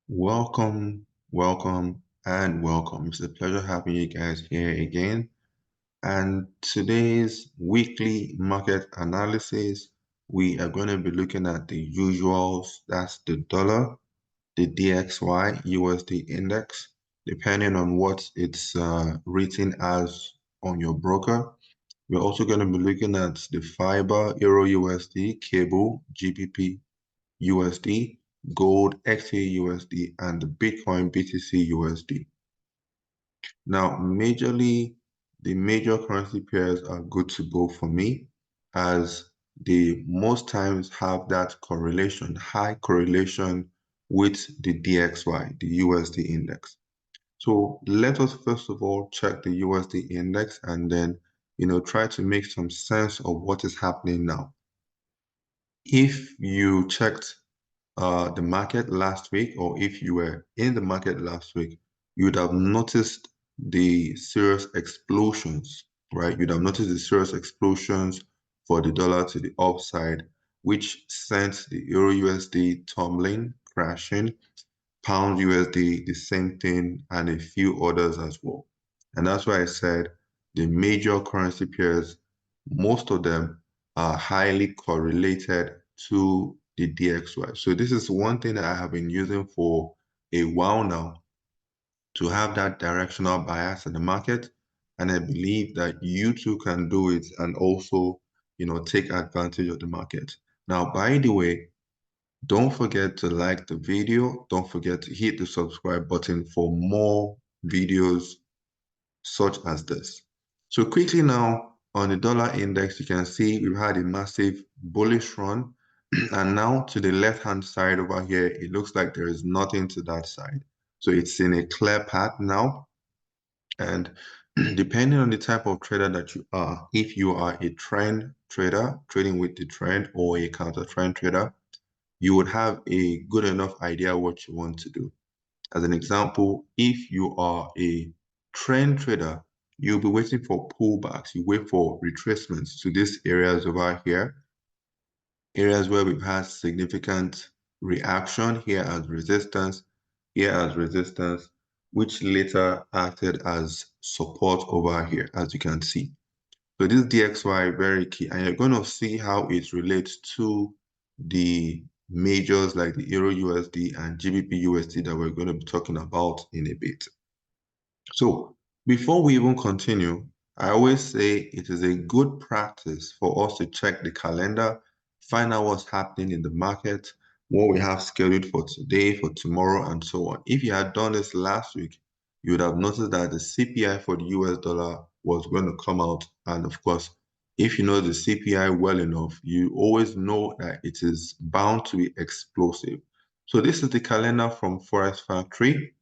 Welcome, welcome, and welcome. It's a pleasure having you guys here again. And today's weekly market analysis, we are going to be looking at the usuals. That's the dollar, the DXY, USD index, depending on what it's written as on your broker. We're also going to be looking at the fiber, EURUSD, cable, GBPUSD, gold, xauusd, and the Bitcoin BTC USD. Now, majorly, the major currency pairs are good to go for me, as they most times have that correlation, high correlation with the DXY, the USD index. So let us first of all check the USD index and then, try to make some sense of what is happening now. If you checked the market last week, or if you were in the market last week, you would have noticed the serious explosions, right? You'd have noticed the serious explosions for the dollar to the upside, which sent the EURUSD tumbling, crashing, pound USD, the same thing, and a few others as well. And that's why I said the major currency pairs, most of them are highly correlated to the DXY. So this is one thing that I have been using for a while now to have that directional bias in the market. And I believe that you too can do it and also, take advantage of the market. Now, by the way, don't forget to like the video. Don't forget to hit the subscribe button for more videos such as this. So quickly now, on the dollar index, you can see we've had a massive bullish run. And now to the left-hand side over here, it looks like there is nothing to that side. So it's in a clear path now. And depending on the type of trader that you are, if you are a trend trader, trading with the trend, or a counter trend trader, you would have a good enough idea what you want to do. As an example, if you are a trend trader, you'll be waiting for pullbacks. You wait for retracements to these areas over here, areas where we've had significant reaction, here as resistance, which later acted as support over here, as you can see. So this DXY very key, and you're going to see how it relates to the majors like the EURUSD and GBPUSD that we're going to be talking about in a bit. So before we even continue, I always say it is a good practice for us to check the calendar, find out what's happening in the market, what we have scheduled for today, for tomorrow, and so on. If you had done this last week, you would have noticed that the CPI for the US dollar was going to come out. And of course, if you know the CPI well enough, you always know that it is bound to be explosive. So this is the calendar from Forex Factory,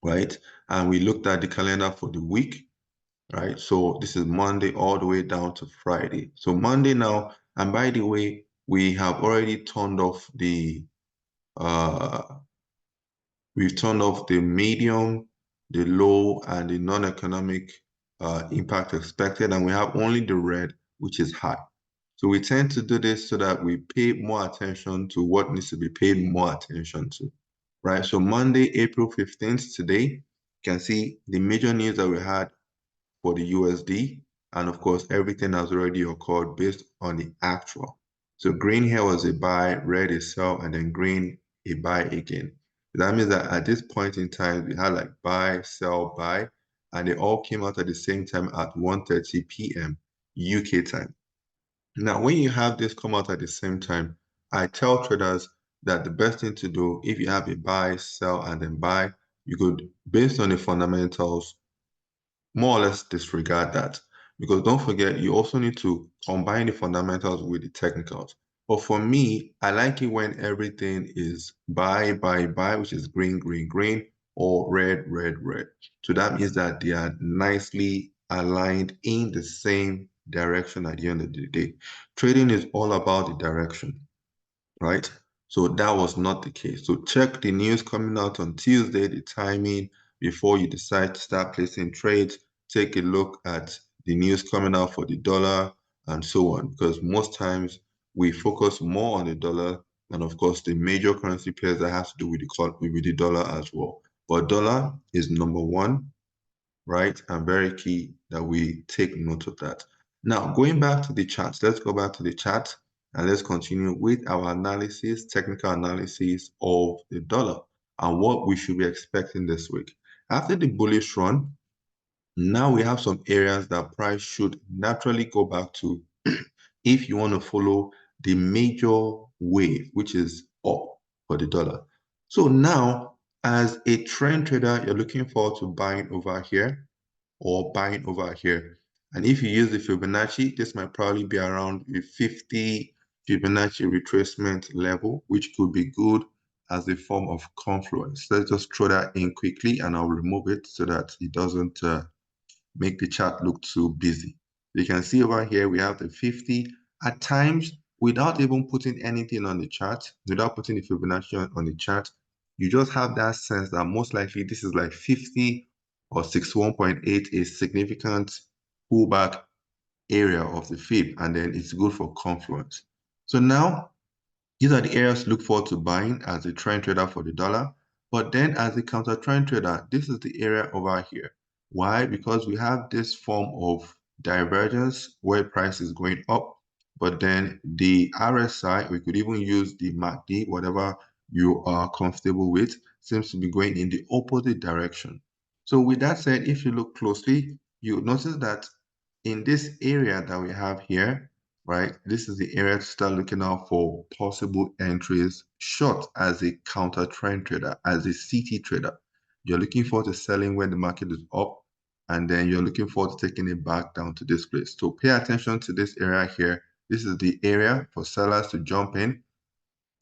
right? And we looked at the calendar for the week, right? So this is Monday all the way down to Friday. So Monday now, and by the way, we have already turned off the we've turned off the medium, the low, and the non-economic impact expected, and we have only the red, which is high. So we tend to do this so that we pay more attention to what needs to be paid more attention to, right? So Monday, April 15th, today, you can see the major news that we had for the USD, and of course, everything has already occurred based on the actual. So green here was a buy, red is sell, and then green a buy again. That means that at this point in time, we had like buy, sell, buy, and they all came out at the same time at 1:30 p.m. UK time. Now, when you have this come out at the same time, I tell traders that the best thing to do, if you have a buy, sell, and then buy, you could, based on the fundamentals, more or less disregard that. Because don't forget, you also need to combine the fundamentals with the technicals. But for me, I like it when everything is buy, which is green, green, green, or red, red, red. So that means that they are nicely aligned in the same direction at the end of the day. Trading is all about the direction, right? So that was not the case. So check the news coming out on Tuesday, the timing, before you decide to start placing trades. Take a look at the news coming out for the dollar and so on, because most times we focus more on the dollar and of course the major currency pairs that has to do with the dollar as well. But dollar is number one, right? And very key that we take note of that. Now, going back to the charts, let's go back to the chart and let's continue with our analysis, technical analysis of the dollar and what we should be expecting this week. After the bullish run, now we have some areas that price should naturally go back to if you want to follow the major wave, which is up for the dollar. So now, as a trend trader, you're looking forward to buying over here or buying over here. And if you use the Fibonacci, this might probably be around a 50 Fibonacci retracement level, which could be good as a form of confluence. Let's just throw that in quickly and I'll remove it so that it doesn't make the chart look too busy. You can see over here, we have the 50. At times, without even putting anything on the chart, without putting the Fibonacci on the chart, you just have that sense that most likely this is like 50 or 61.8, a significant pullback area of the Fib, and then it's good for confluence. So now, these are the areas to look forward to buying as a trend trader for the dollar. But then as a counter trend trader, this is the area over here. Why? Because we have this form of divergence where price is going up, but then the RSI, we could even use the MACD, whatever you are comfortable with, seems to be going in the opposite direction. So with that said, if you look closely, you notice that in this area that we have here, right, this is the area to start looking out for possible entries short as a counter trend trader, as a CT trader. You're looking forward to selling when the market is up, and then you're looking forward to taking it back down to this place. So pay attention to this area here. This is the area for sellers to jump in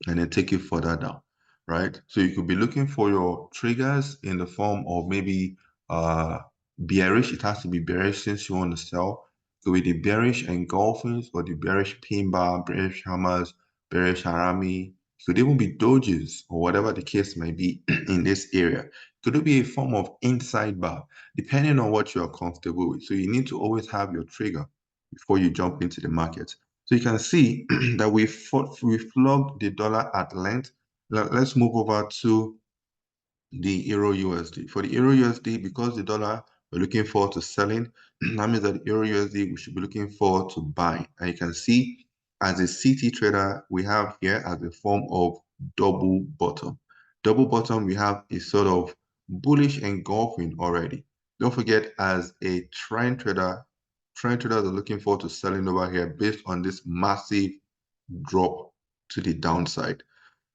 and then take it further down, right? So you could be looking for your triggers in the form of maybe bearish. It has to be bearish since you want to sell. So with the bearish engulfings or the bearish pin bar, bearish hammers, bearish harami, it could even be dojis or whatever the case may be in this area. Could it be a form of inside bar, depending on what you're comfortable with. So you need to always have your trigger before you jump into the market. So you can see that we flogged the dollar at length. Let's move over to the EURUSD. For the EURUSD, because the dollar, we're looking forward to selling, that means that the EURUSD, we should be looking forward to buying. And you can see as a CT trader, we have here as a form of double bottom. Double bottom, we have a sort of bullish engulfing already. Don't forget, as a trend trader, trend traders are looking forward to selling over here based on this massive drop to the downside.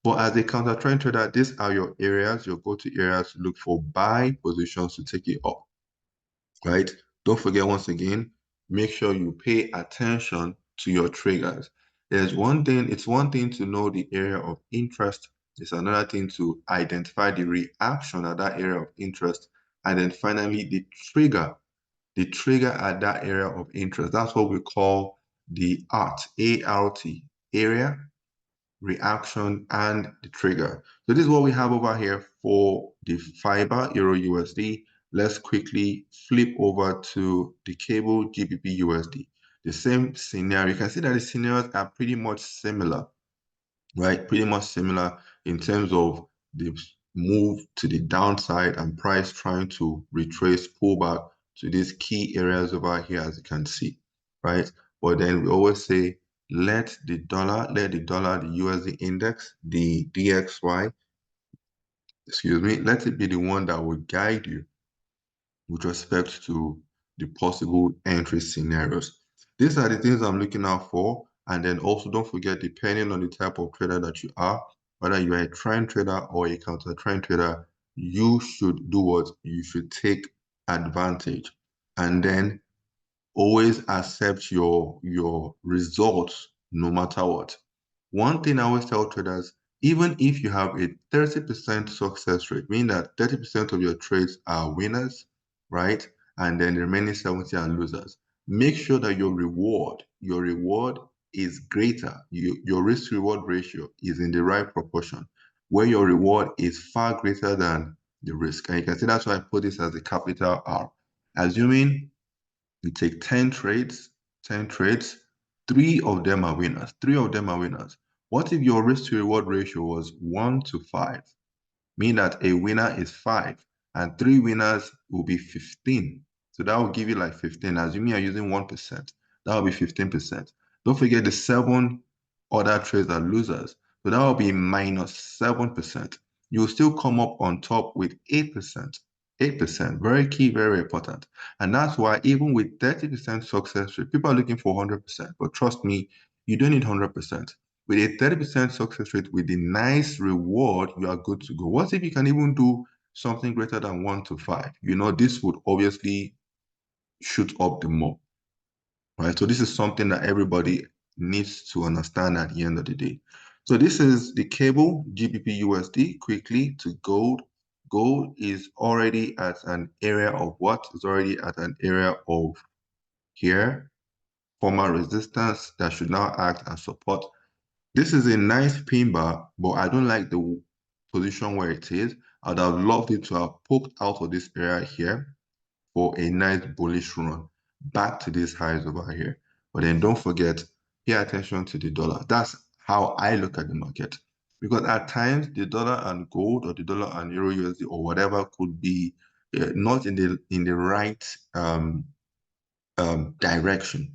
But as a counter trend trader, these are your areas, your go-to areas to look for buy positions to take it up, right? Don't forget, once again, make sure you pay attention to your triggers. It's one thing to know the area of interest. It's another thing to identify the reaction at that area of interest. And then finally, the trigger at that area of interest. That's what we call the ART, A-R-T, area, reaction, and the trigger. So this is what we have over here for the fiber EURUSD. Let's quickly flip over to the cable GBPUSD. The same scenario. You can see that the scenarios are pretty much similar, right? Pretty much similar in terms of the move to the downside and price trying to retrace pullback to these key areas over here, as you can see, right? But then we always say, let the dollar, the USD index, the DXY, excuse me, let it be the one that will guide you with respect to the possible entry scenarios. These are the things I'm looking out for. And then also don't forget, depending on the type of trader that you are, whether you are a trend trader or a counter trend trader, you should do what? You should take advantage. And then always accept your results no matter what. One thing I always tell traders, even if you have a 30% success rate, meaning that 30% of your trades are winners, right? And then the remaining 70 are losers. Make sure that your reward is greater. Your risk-reward ratio is in the right proportion, where your reward is far greater than the risk. And you can see that's why I put this as a capital R. Assuming you take 10 trades, 3 of them are winners. 3 of them are winners. What if your risk to reward ratio was 1 to 5? Mean that a winner is 5 and 3 winners will be 15. So that will give you like 15. Assuming you're using 1%, that will be 15%. Don't forget the 7 other trades are losers. So that will be minus 7%. You'll still come up on top with 8%. 8%, very key, very important. And that's why even with 30% success rate, people are looking for 100%. But trust me, you don't need 100%. With a 30% success rate, with a nice reward, you are good to go. What if you can even do something greater than 1 to 5? You know, this would obviously shoot up the more, right? So this is something that everybody needs to understand at the end of the day. So this is the cable GBPUSD quickly to gold. Gold is already at an area of what? It's already at an area of here, former resistance that should now act as support. This is a nice pin bar, but I don't like the position where it is. I'd have loved it to have poked out of this area here for a nice bullish run back to these highs over here. But then don't forget, pay attention to the dollar. That's how I look at the market. Because at times, the dollar and gold or the dollar and euro USD or whatever could be not in the right direction,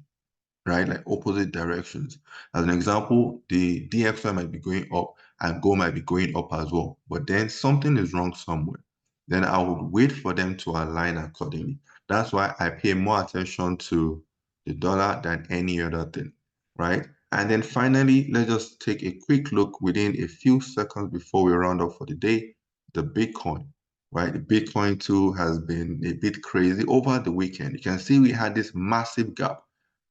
right? Like opposite directions. As an example, the DXY might be going up and gold might be going up as well. But then something is wrong somewhere. Then I would wait for them to align accordingly. That's why I pay more attention to the dollar than any other thing, right? And then finally, let's just take a quick look within a few seconds before we round up for the day, the Bitcoin, right? The Bitcoin too has been a bit crazy over the weekend. You can see we had this massive gap,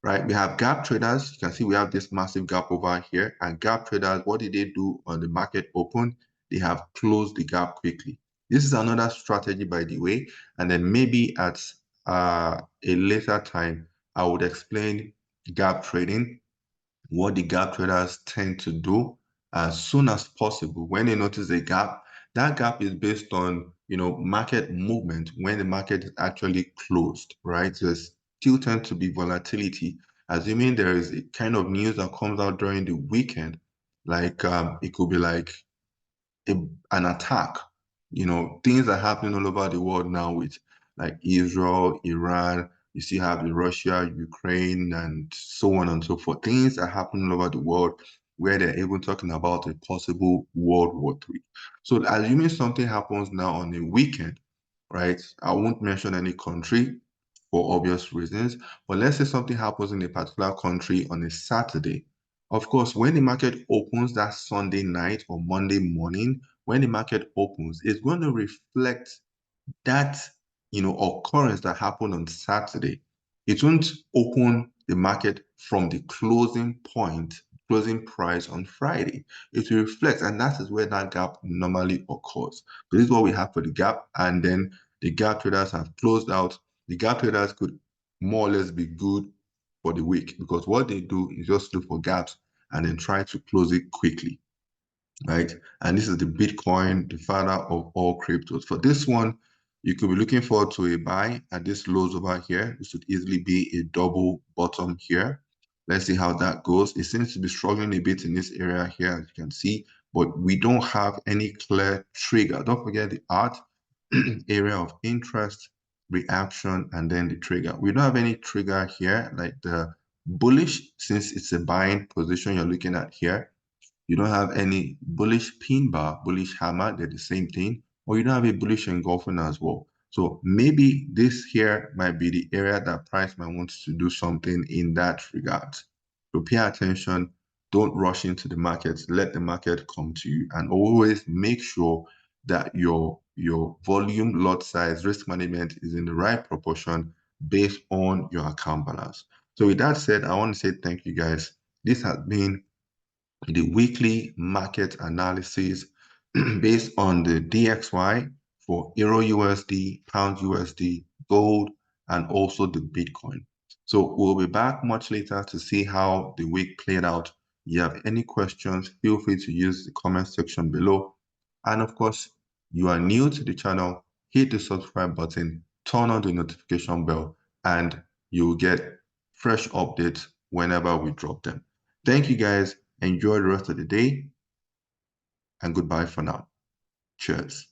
right? We have gap traders. You can see we have this massive gap over here. And gap traders, what did they do on the market open? They have closed the gap quickly. This is another strategy, by the way. And then maybe at a later time, I would explain gap trading, what the gap traders tend to do as soon as possible. When they notice a gap, that gap is based on, market movement when the market is actually closed, right? So there's still tend to be volatility. Assuming there is a kind of news that comes out during the weekend, like it could be like an attack. Things are happening all over the world now with like Israel, Iran. You still have the Russia, Ukraine, and so on and so forth. Things are happening all over the world where they're even talking about a possible World War III. So assuming something happens now on a weekend, right? I won't mention any country for obvious reasons, but let's say something happens in a particular country on a Saturday. Of course, when the market opens that Sunday night or Monday morning, when the market opens, it's going to reflect that occurrence that happened on Saturday. It won't open the market from the closing point, closing price on Friday. It will reflect, and that is where that gap normally occurs. So this is what we have for the gap, and then the gap traders have closed out. The gap traders could more or less be good for the week because what they do is just look for gaps and then try to close it quickly, right? And this is the Bitcoin, the father of all cryptos. For this one, you could be looking forward to a buy at this lows over here. This would easily be a double bottom here. Let's see how that goes. It seems to be struggling a bit in this area here, as you can see, but we don't have any clear trigger. Don't forget the art area of interest, reaction, and then the trigger. We don't have any trigger here, like the bullish, since it's a buying position you're looking at here. You don't have any bullish pin bar, bullish hammer, they're the same thing, or you don't have a bullish engulfing as well. So maybe this here might be the area that price might want to do something in that regard. So pay attention, don't rush into the market, let the market come to you, and always make sure that your volume, lot size, risk management is in the right proportion based on your account balance. So with that said, I want to say thank you guys. This has been the weekly market analysis based on the DXY for Euro USD, Pound USD, gold, and also the Bitcoin. So we'll be back much later to see how the week played out. If you have any questions, feel free to use the comment section below. And of course, you are new to the channel, hit the subscribe button, turn on the notification bell, and you'll get fresh updates whenever we drop them. Thank you guys. Enjoy the rest of the day, and goodbye for now. Cheers.